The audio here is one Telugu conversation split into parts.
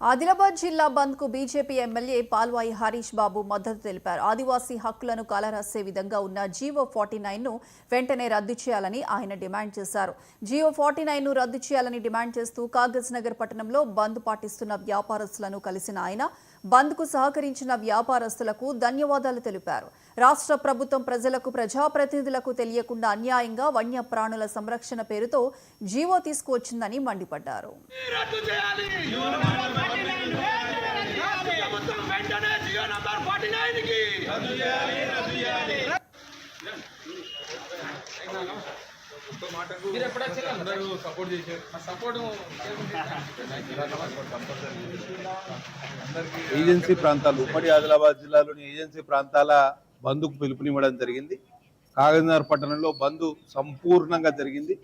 ఆదిలాబాద్ జిల్లా బంద్ కు బీజేపీ ఎమ్మెల్యే పాల్వాయి హరీష్ బాబు మద్దతు తెలిపారు. ఆదివాసీ హక్కులను కాలరాసే విధంగా ఉన్న జీవో 49 ను వెంటనే రద్దు చేయాలని ఆయన డిమాండ్ చేశారు. జీవో 49 ను రద్దు చేయాలని డిమాండ్ చేస్తూ కాగజ్ నగర్ పట్టణంలో బంద్ పాటిస్తున్న వ్యాపారస్తులను కలిసిన ఆయన బంద్ కు సహకరించిన వ్యాపారస్తులకు ధన్యవాదాలు తెలిపారు. రాష్ట్ర ప్రభుత్వం ప్రజలకు ప్రజాప్రతినిధులకు తెలియకుండా అన్యాయంగా వన్యప్రాణుల సంరక్షణ పేరుతో జీవో తీసుకువచ్చిందని మండిపడ్డారు. ఏజెన్సీ ప్రాంతాలు ఉమ్మడి ఆదిలాబాద్ జిల్లాలోని ఏజెన్సీ ప్రాంతాల బంద్కు పిలుపునివ్వడం జరిగింది. కాగజ్నగర్ పట్టణంలో బంద్ సంపూర్ణంగా జరిగింది.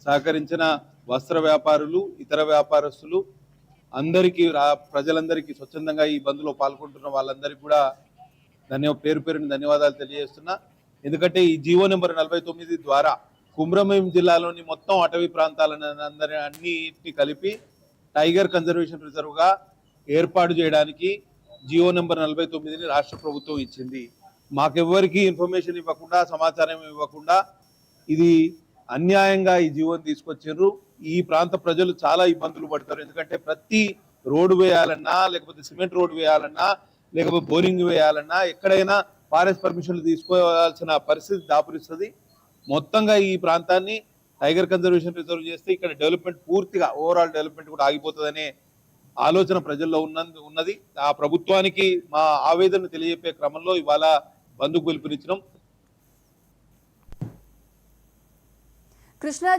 సహకరించిన వస్త్ర వ్యాపారులు, ఇతర వ్యాపారస్తులు అందరికీ, ప్రజలందరికీ, స్వచ్ఛందంగా ఈ బంద్లో పాల్గొంటున్న వాళ్ళందరికీ కూడా పేరు పేరుని ధన్యవాదాలు తెలియజేస్తున్నా. ఎందుకంటే ఈ జీవో నెంబర్ 49 ద్వారా కుమ్రంభీం జిల్లాలోని మొత్తం అటవీ ప్రాంతాలను అన్నిటిని కలిపి టైగర్ కన్జర్వేషన్ రిజర్వ్గా ఏర్పాటు చేయడానికి జీవో నెంబర్ 49ని రాష్ట్ర ప్రభుత్వం ఇచ్చింది. మాకెవ్వరికి ఇన్ఫర్మేషన్ ఇవ్వకుండా, సమాచారం ఇవ్వకుండా ఇది అన్యాయంగా ఈ జీవోని తీసుకొచ్చారు. ఈ ప్రాంత ప్రజలు చాలా ఇబ్బందులు పడతారు. ఎందుకంటే ప్రతి రోడ్డు వేయాలన్నా, లేకపోతే సిమెంట్ రోడ్డు వేయాలన్నా, లేకపోతే బోరింగ్ వేయాలన్నా ఎక్కడైనా ఫారెస్ట్ పర్మిషన్లు తీసుకోవాల్సిన పరిస్థితి దాపురిస్తుంది. మొత్తంగా ఈ ప్రాంతాన్ని టైగర్ కన్జర్వేషన్ రిజర్వ్ చేస్తే ఇక్కడ డెవలప్మెంట్ పూర్తిగా, ఓవరాల్ డెవలప్మెంట్ కూడా ఆగిపోతుందనే ఆలోచన ప్రజల్లో ఉన్నది. ఆ ప్రభుత్వానికి మా ఆవేదన తెలియజెప్పే క్రమంలో ఇవాళ బంద్కు పిలుపునిచ్చినాం. కృష్ణా